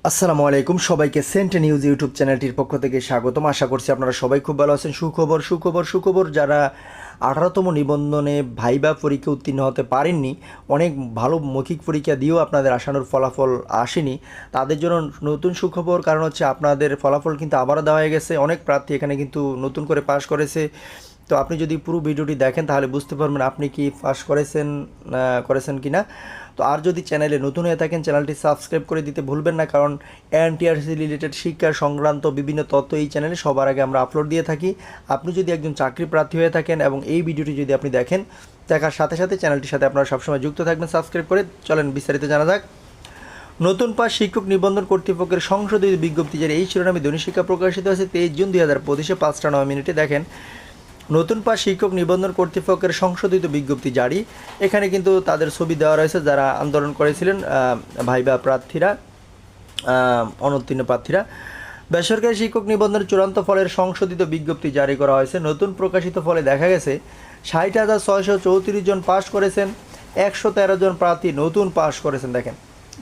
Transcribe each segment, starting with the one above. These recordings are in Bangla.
আসসালামু আলাইকুম সবাইকে সেন্ট নিউজ ইউটিউব চ্যানেলটির পক্ষ থেকে স্বাগতম। আশা করছি আপনারা সবাই খুব ভালো আছেন। সুখবর যারা 18তম নিবন্ধনে ভাইবা পরীক্ষা উত্তীর্ণ হতে পারেননি, অনেক ভালো মৌখিক পরীক্ষা দিয়েও আপনাদের আশানুর ফলাফল আসেনি, তাদের জন্য নতুন সুখবর। কারণ হচ্ছে আপনাদের ফলাফল কিন্তু আবারও দেওয়া হয়ে গেছে। অনেক প্রার্থী এখানে কিন্তু নতুন করে পাশ করেছে। তো আপনি যদি পুরো ভিডিওটি দেখেন তাহলে বুঝতে পারবেন আপনি কি পাস করেছেন কি না। তো আর যদি চ্যানেলে নতুন হয়ে থাকেন চ্যানেলটি সাবস্ক্রাইব করে দিতে ভুলবেন না, কারণ এনটিআরসি রিলেটেড শিক্ষা সংক্রান্ত বিভিন্ন তথ্য এই চ্যানেলে সবার আগে আমরা আপলোড দিয়ে থাকি। আপনি যদি একজন চাকরি প্রার্থী হয়ে থাকেন এবং এই ভিডিওটি যদি আপনি দেখেন, দেখার সাথে সাথে চ্যানেলটির সাথে আপনারা সবসময় যুক্ত থাকবেন সাবস্ক্রাইব করে। চলেন বিস্তারিত জানা যাক। নতুন পাস শিক্ষক নিবন্ধন কর্তৃপক্ষের সংশোধিত বিজ্ঞপ্তি জারি, এই শিরোনামে দৈনিক শিক্ষা প্রকাশিত হয়েছে 23 জুন 2025 5:09 দেখেন, নতুন পাস শিক্ষক নিবন্ধন কর্তৃপক্ষের সংশোধিত বিজ্ঞপ্তি জারি। এখানে কিন্তু তাদের ছবি দেওয়া রয়েছে যারা আন্দোলন করেছিলেন, ভাইবা প্রার্থীরা, অনুত্তীর্ণ প্রার্থীরা। বেসরকারি শিক্ষক নিবন্ধনের চূড়ান্ত ফলের সংশোধিত বিজ্ঞপ্তি জারি করা হয়েছে। নতুন প্রকাশিত ফলে দেখা গেছে 60,634 জন পাস করেছেন, 113 জন প্রার্থী নতুন পাস করেছেন। দেখেন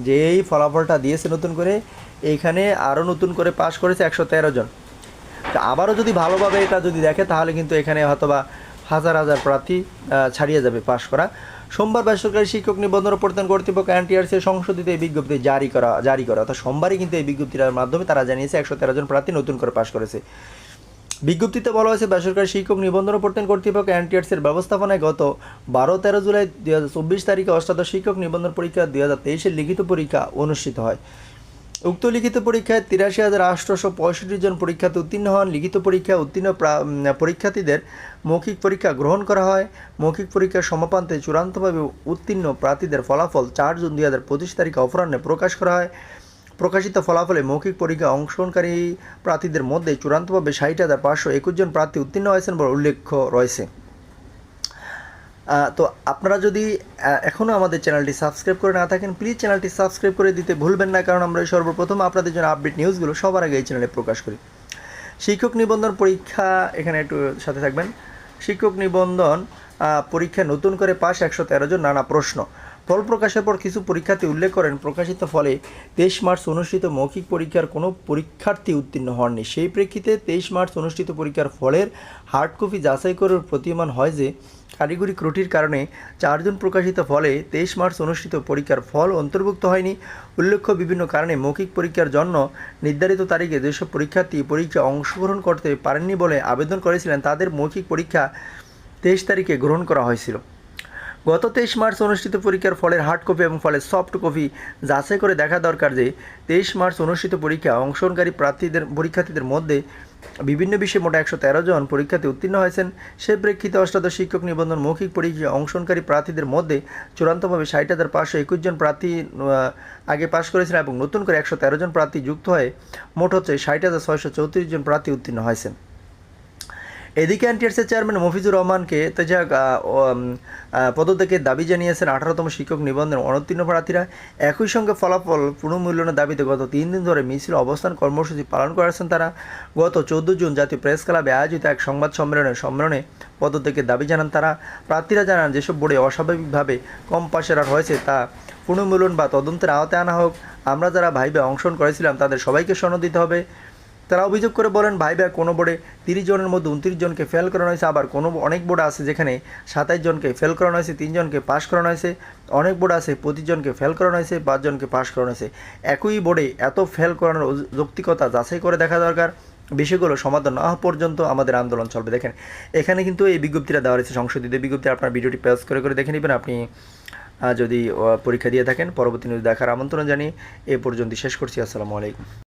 যে এই ফলাফলটা দিয়েছে নতুন করে, এইখানে আরও নতুন করে পাস করেছে 113 জন। আবারও যদি ভালোভাবে এটা যদি দেখে তাহলে কিন্তু এখানে হয়তোবা হাজার হাজার প্রার্থী ছাড়িয়ে যাবে পাশ করা। সোমবার বেসরকারি শিক্ষক নিবন্ধন প্রত্যয়ন কর্তৃপক্ষ এনটিআরসি সংশোধিত এই বিজ্ঞপ্তি জারি করা অর্থাৎ সোমবারই কিন্তু এই বিজ্ঞপ্তিটার মাধ্যমে তারা জানিয়েছে 113 জন প্রার্থী নতুন করে পাশ করেছে। বিজ্ঞপ্তিতে বলা হয়েছে বেসরকারি শিক্ষক নিবন্ধন প্রত্যয়ন কর্তৃপক্ষ এনটিআরসির ব্যবস্থাপনায় গত 12-13 জুলাই 2024 তারিখে অষ্টাদশ শিক্ষক নিবন্ধন পরীক্ষা 2023-এর লিখিত পরীক্ষা অনুষ্ঠিত হয়। উক্ত লিখিত পরীক্ষায় 83,865 জন পরীক্ষাতে উত্তীর্ণ হন। লিখিত পরীক্ষা উত্তীর্ণ পরীক্ষার্থীদের মৌখিক পরীক্ষা গ্রহণ করা হয়। মৌখিক পরীক্ষার সমাপনান্তে চূড়ান্তভাবে উত্তীর্ণ প্রার্থীদের ফলাফল 4 জুন 2025 তারিখে অপরাহ্নে প্রকাশ করা হয়। প্রকাশিত ফলাফলে মৌখিক পরীক্ষা অংশগ্রহণকারী প্রার্থীদের মধ্যে চূড়ান্তভাবে 60,521 জন প্রার্থী উত্তীর্ণ হয়েছেন বলে উল্লেখ রয়েছে। তো আপনারা যদি এখনও আমাদের চ্যানেলটি সাবস্ক্রাইব করে না থাকেন, প্লিজ চ্যানেলটি সাবস্ক্রাইব করে দিতে ভুলবেন না, কারণ আমরা সর্বপ্রথম আপনাদের জন্য আপডেট নিউজগুলো সবার আগে এই চ্যানেলে প্রকাশ করি। শিক্ষক নিবন্ধন পরীক্ষা, এখানে একটু সাথে থাকবেন। শিক্ষক নিবন্ধন পরীক্ষা নতুন করে পাস 113 জন, নানা প্রশ্ন। ফল প্রকাশের পর কিছু পরীক্ষার্থী উল্লেখ করেন প্রকাশিত ফলে 23 মার্চ অনুষ্ঠিত মৌখিক পরীক্ষার কোনো পরীক্ষার্থী উত্তীর্ণ হননি। সেই প্রেক্ষিতে 23 মার্চ অনুষ্ঠিত পরীক্ষার ফলের হার্ড কপি যাচাই করে প্রতীয়মান হয় যে কারিগরি ত্রুটির কারণে 4 জুন প্রকাশিত ফলে 23 মার্চ অনুষ্ঠিত পরীক্ষার ফল অন্তর্ভুক্ত হয়নি। উল্লেখ্য বিভিন্ন কারণে মৌখিক পরীক্ষার জন্য নির্ধারিত তারিখে যেসব পরীক্ষার্থী পরীক্ষায় অংশগ্রহণ করতে পারেননি বলে আবেদন করেছিলেন তাদের মৌখিক পরীক্ষা 23 তারিখে গ্রহণ করা হয়েছিল। গত 23 মার্চ অনুষ্ঠিত পরীক্ষার ফলের হার্ড কপি এবং ফলের সফট কপি যাচাই করে দেখা দরকার যে 23 মার্চ অনুষ্ঠিত পরীক্ষা অংশগ্রহণকারী পরীক্ষার্থীদের মধ্যে বিভিন্ন বিষয়ে মোট 113 জন পরীক্ষাতে উত্তীর্ণ হয়েছেন। সে প্রেক্ষিতে অষ্টাদশ শিক্ষক নিবন্ধন মৌখিক পরীক্ষা অংশগ্রহণকারী প্রার্থীদের মধ্যে চূড়ান্তভাবে 60,521 জন প্রার্থী আগে পাশ করেছেন এবং নতুন করে 113 জন প্রার্থী যুক্ত হয়ে মোট হচ্ছে 60,634 জন প্রার্থী উত্তীর্ণ হয়েছেন। এদিকে এনটিআরসির চেয়ারম্যান মফিজুর রহমানকে পদত্যাগের দাবি জানিয়েছেন 18তম শিক্ষক নিবন্ধনের অনুত্তীর্ণ প্রার্থীরা। একই সঙ্গে ফলাফল পুনর্মূল্যায়নের দাবিতে গত 3 দিন ধরে মিছিল অবস্থান কর্মসূচি পালন করেছেন তারা। গত 14 জুন জাতীয় প্রেস ক্লাবে আয়োজিত এক সংবাদ সম্মেলনে পদত্যাগের দাবি জানান তারা। প্রার্থীরা জানান যেসব বোর্ডে অস্বাভাবিকভাবে কম পাশের হার হয়েছে তা পুনর্মূল্যায়ন বা তদন্তের আওতায় আনা হোক। আমরা যারা ভাইবে অংশগ্রহণ করেছিলাম তাদের সবাইকে সনদ দিতে হবে। তারা অভিযোগ করে বলেন ভাইবা কোনো বোর্ডে 30 জনের মধ্যে 29 জনকে ফেল করানো হয়েছে, আবার অনেক বোর্ড আছে যেখানে 27 জনকে ফেল করানো হয়েছে, 3 জনকে পাস করানো হয়েছে। অনেক বোর্ড আছে 25 জনকে ফেল করানো হয়েছে, 5 জনকে পাস করানো হয়েছে। একই বোর্ডে এত ফেল করানোর যৌক্তিকতা যাচাই করে দেখা দরকার। বিষয়গুলো সমাধান না হওয়া পর্যন্ত আমাদের আন্দোলন চলবে। দেখেন এখানে কিন্তু এই বিজ্ঞপ্তিটা দেওয়া হয়েছে, সংশোধিত বিজ্ঞপ্তি। আপনার ভিডিওটি পেজ করে দেখে নেবেন আপনি যদি পরীক্ষা দিয়ে থাকেন। পরবর্তী নিউজ দেখার আমন্ত্রণ জানিয়ে এ পর্যন্ত শেষ করছি। আসসালামু আলাইকুম।